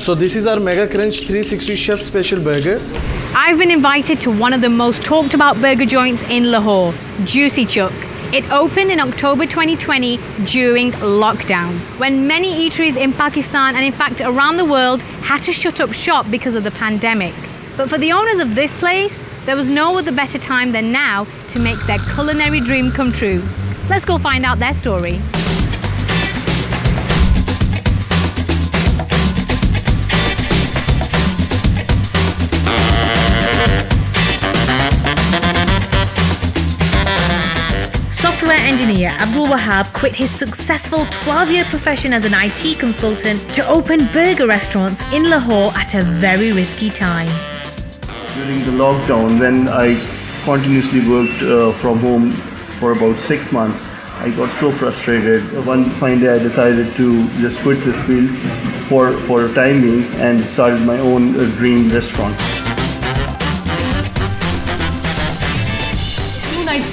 So this is our Mega Crunch 360 Chef Special Burger. I've been invited to one of the most talked about burger joints in Lahore, Juicy Chuck. It opened in October 2020 during lockdown, when many eateries in Pakistan and in fact around the world had to shut up shop because of the pandemic. But for the owners of this place, there was no other better time than now to make their culinary dream come true. Let's go find out their story. Software engineer Abdul Wahab quit his successful 12-year profession as an IT consultant to open burger restaurants in Lahore at a very risky time. During the lockdown, when I continuously worked from home for about 6 months, I got so frustrated. One fine day I decided to just quit this field for a time being and started my own dream restaurant.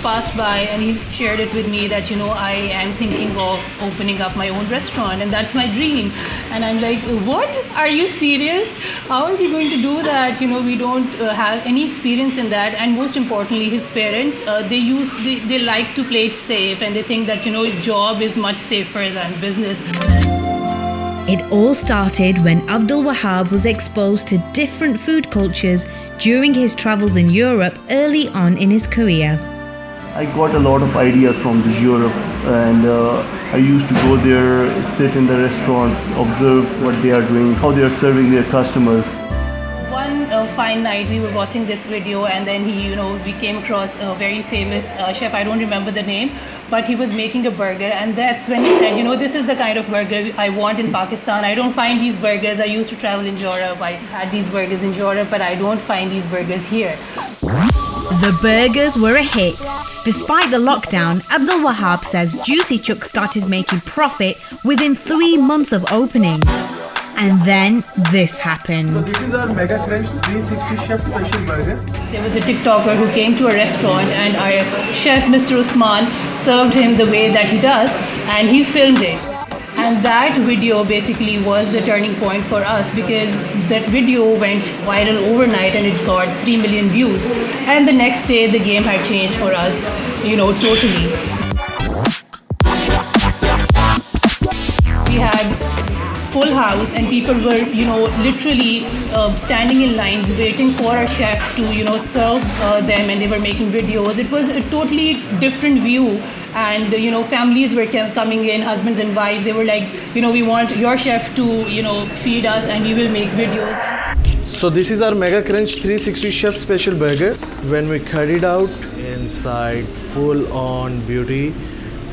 Passed by and he shared it with me that I am thinking of opening up my own restaurant and that's my dream. And I'm like, what? Are you serious? How are we going to do that? We don't have any experience in that. And most importantly, his parents, they like to play it safe and they think that job is much safer than business. It all started when Abdul Wahab was exposed to different food cultures during his travels in Europe early on in his career. I got a lot of ideas from Europe and I used to go there, sit in the restaurants, observe what they are doing, how they are serving their customers. One fine night we were watching this video and then we came across a very famous chef, I don't remember the name, but he was making a burger and that's when he said, this is the kind of burger I want in Pakistan. I don't find these burgers. I used to travel in Europe. I had these burgers in Europe, but I don't find these burgers here. The burgers were a hit. Despite the lockdown, Abdul Wahab says Juicy Chuck started making profit within 3 months of opening. And then this happened. So this is our Mega Crunch 360 Chef Special Burger. There was a TikToker who came to a restaurant and our chef, Mr. Usman, served him the way that he does and he filmed it. And that video basically was the turning point for us because that video went viral overnight and it got 3 million views. And the next day the game had changed for us, totally. We had full house and people were, literally standing in lines waiting for our chef to, serve them and they were making videos. It was a totally different view. And families were coming in, husbands and wives. They were like, we want your chef to, feed us and we will make videos. So this is our Mega Crunch 360 Chef Special Burger. When we cut it out, inside full on beauty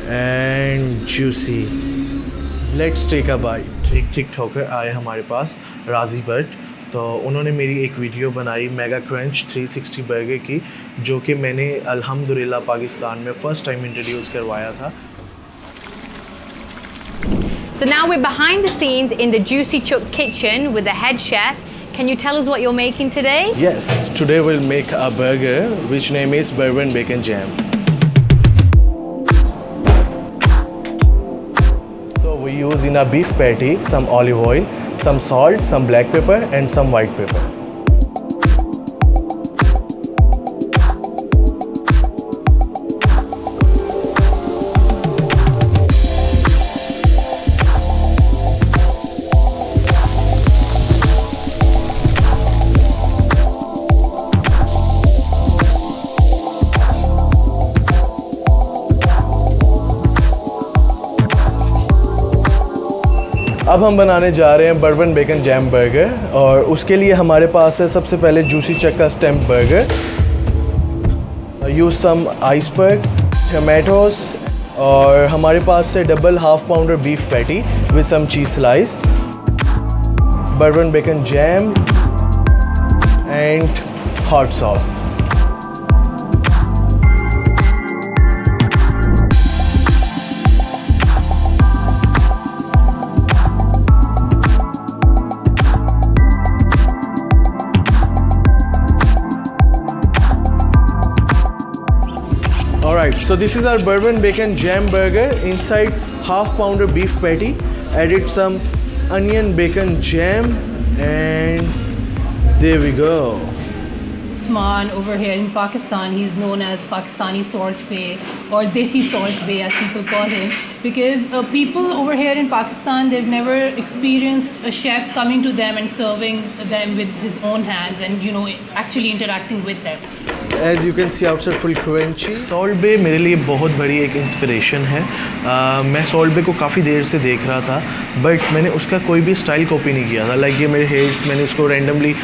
and juicy. Let's take a bite. एक TikToker आए हमारे पास राजी but, तो उन्होंने मेरी एक video बनाई mega crunch 360 burger की, जो कि मैंने अल्हम्दुलिल्लाह पाकिस्तान में फ़र्स्ट टाइम इंट्रोड्यूस करवाया था. So now we're behind the scenes in the Juicy Chuck kitchen with the head chef. Can you tell us what you're making today? Yes, today we'll make a burger which name is bourbon bacon jam. We use in a beef patty some olive oil, some salt, some black pepper and some white pepper. अब हम बनाने जा रहे हैं bourbon bacon jam burger और उसके लिए हमारे पास है सबसे पहले जूसी चक का stamp burger. Use some iceberg, tomatoes और हमारे पास है double half pounder beef patty with some cheese slice, bourbon bacon jam and hot sauce. Alright, so this is our bourbon bacon jam burger. Inside half pounder beef patty, added some onion bacon jam And there we go. Man over here in Pakistan, he's known as Pakistani Salt Bay or Desi Salt Bay as people call him, because people over here in Pakistan, they've never experienced a chef coming to them and serving them with his own hands and actually interacting with them. As you can see outside, full crunchy. Salt बे मेरे लिए बहुत बड़ी एक inspiration है। मैं salt बे को काफ़ी देर से देख रहा था, बट मैंने उसका कोई भी स्टाइल कॉपी नहीं किया था। लाइक ये मेरे हेयर्स मैंने इसको रैंडमली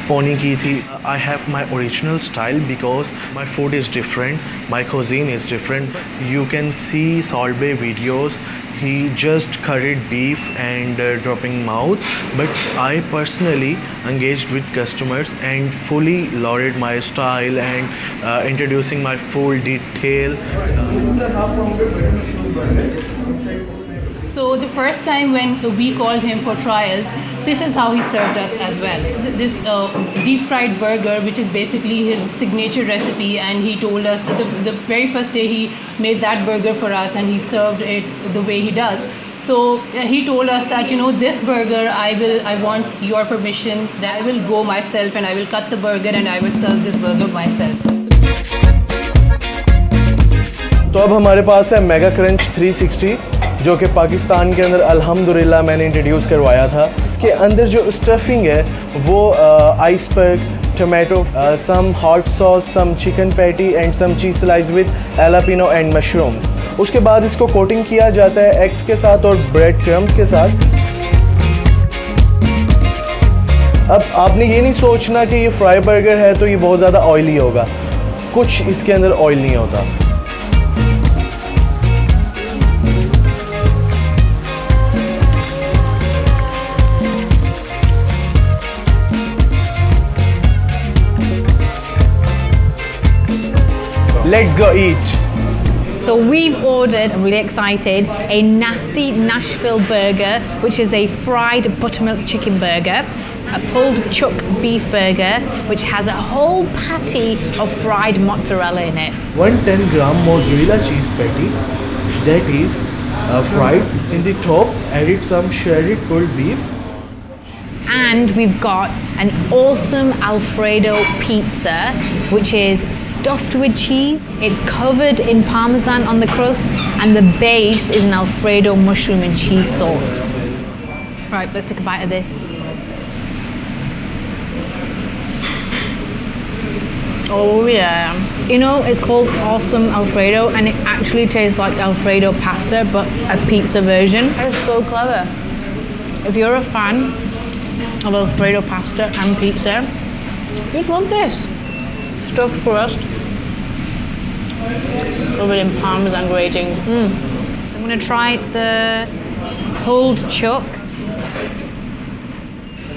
पोनी की थी। I have my original style because my food is different, my cuisine is different. You can see Salt Bay videos. He just curried beef and dropping mouth, but I personally engaged with customers and fully lauded my style and introducing my full detail. So the first time when we called him for trials, this is how he served us as well. This deep fried burger, which is basically his signature recipe, and he told us that the very first day he made that burger for us and he served it the way he does. So he told us that this burger I want your permission that I will go myself and I will cut the burger and I will serve this burger myself. तो अब हमारे पास है mega crunch 360, जो कि पाकिस्तान के अंदर अल्हम्दुलिल्लाह मैंने इंट्रोड्यूस करवाया था। इसके अंदर जो स्टफिंग है वो iceberg, tomato, some hot sauce, some chicken patty and some cheese slice with jalapeno and mushrooms. उसके बाद इसको कोटिंग किया जाता है एग्स के साथ और ब्रेड क्रम्स के साथ। अब आपने ये नहीं सोचना कि ये फ्राई बर्गर है तो ये बहुत ज़्यादा ऑयली होगा, कुछ इसके अंदर ऑयल नहीं होता। Let's go eat. So we've ordered, I'm really excited, a nasty Nashville burger, which is a fried buttermilk chicken burger, a pulled chuck beef burger, which has a whole patty of fried mozzarella in it. 110-gram mozzarella cheese patty that is fried. In the top, added some shredded pulled beef. And we've got an awesome Alfredo pizza, which is stuffed with cheese. It's covered in Parmesan on the crust, and the base is an Alfredo mushroom and cheese sauce. Right, let's take a bite of this. Oh yeah. It's called Awesome Alfredo, and it actually tastes like Alfredo pasta, but a pizza version. That is so clever. If you're a fan of Alfredo pasta and pizza, you'd love this. Stuffed crust, covered in Parmesan gratings. I'm gonna try the pulled chuck.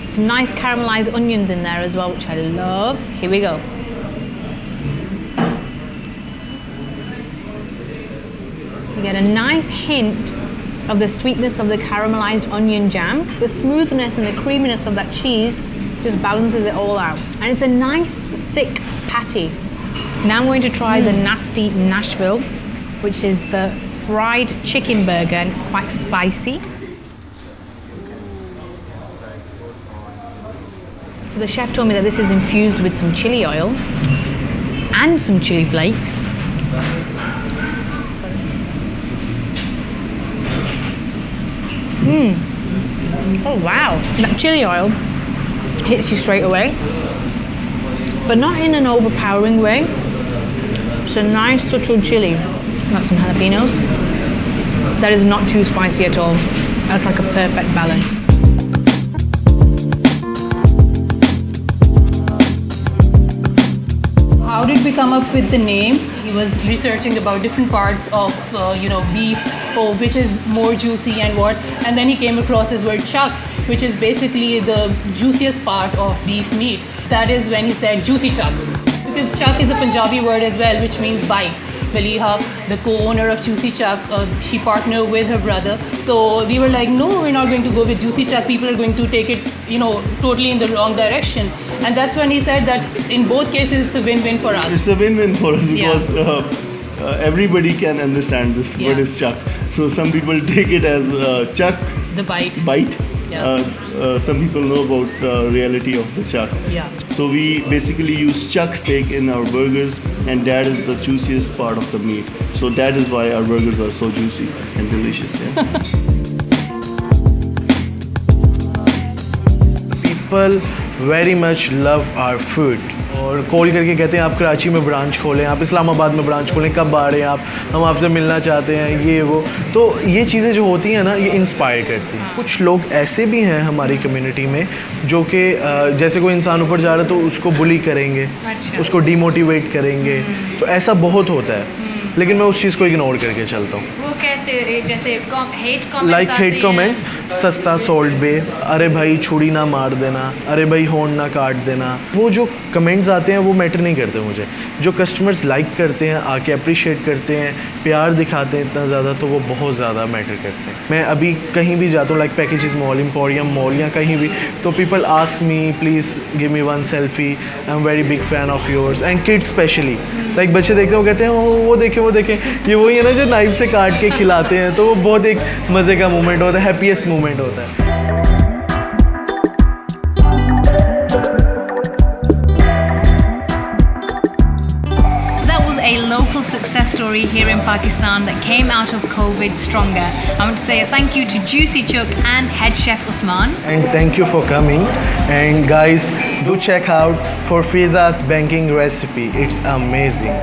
Some nice caramelized onions in there as well, which I love. Here we go. You get a nice hint of the sweetness of the caramelized onion jam. The smoothness and the creaminess of that cheese just balances it all out. And it's a nice thick patty. Now I'm going to try the nasty Nashville, which is the fried chicken burger, and it's quite spicy. So the chef told me that this is infused with some chili oil and some chili flakes. Oh wow, that chili oil hits you straight away, but not in an overpowering way. It's a nice subtle chili. Got some jalapenos. That is not too spicy at all. That's like a perfect balance. How did we come up with the name? He was researching about different parts of beef, which is more juicy and what, and then he came across his word chuck, which is basically the juiciest part of beef meat. That is when he said juicy chuck, because chuck is a Punjabi word as well, which means bite. Valiha, the co-owner of Juicy Chuck, she partnered with her brother. So we were like, no, we're not going to go with Juicy Chuck. People are going to take it, totally in the wrong direction. And that's when he said that in both cases, it's a win-win for us. It's a win-win for us because everybody can understand this word is chuck. So some people take it as chuck, the bite, some people know about the reality of the chuck. Yeah. So we basically use chuck steak in our burgers, and that is the juiciest part of the meat. So that is why our burgers are so juicy and delicious. Yeah. People very much love our food. और call करके कहते हैं आप कराची में branch खोलें, आप इस्लामाबाद में branch खोलें, कब आ रहे हैं आप, हम आपसे मिलना चाहते हैं, ये वो। तो ये चीज़ें जो होती हैं ना, ये इंस्पायर करती हैं। कुछ लोग ऐसे भी हैं हमारी कम्युनिटी में जो कि जैसे कोई इंसान ऊपर जा रहा है तो उसको बुली करेंगे, उसको डीमोटिवेट करेंगे, तो ऐसा बहुत होता है। लेकिन मैं उस चीज़ को इग्नोर करके चलता हूँ। वो कैसे, जैसे हेट कमेंट्स, सस्ता सोल्ट बे, अरे भाई छुरी ना मार देना, अरे भाई होंड ना काट देना, वो जो कमेंट्स आते हैं वो मैटर नहीं करते मुझे। जो कस्टमर्स लाइक करते हैं, आके अप्रिशिएट करते हैं, प्यार दिखाते हैं इतना ज़्यादा, तो वो बहुत ज़्यादा मैटर करते हैं। मैं अभी कहीं भी जाता हूँ, like packages mall, emporium mall या कहीं भी, तो people ask me please give me one selfie, I am very big fan of yours, and kids specially. Like बच्चे देखते हैं, वो कहते हैं वो देखें, ये वही है ना जो नाइफ से काट के खिलाते हैं, तो वो बहुत एक मज़े का मोमेंट होता है, हैप्पीएस्ट मोमेंट होता है। A local success story here in Pakistan that came out of COVID stronger. I want to say a thank you to Juicy Chuck and head chef Usman. And thank you for coming. And guys, do check out for Fiza's banking recipe. It's amazing.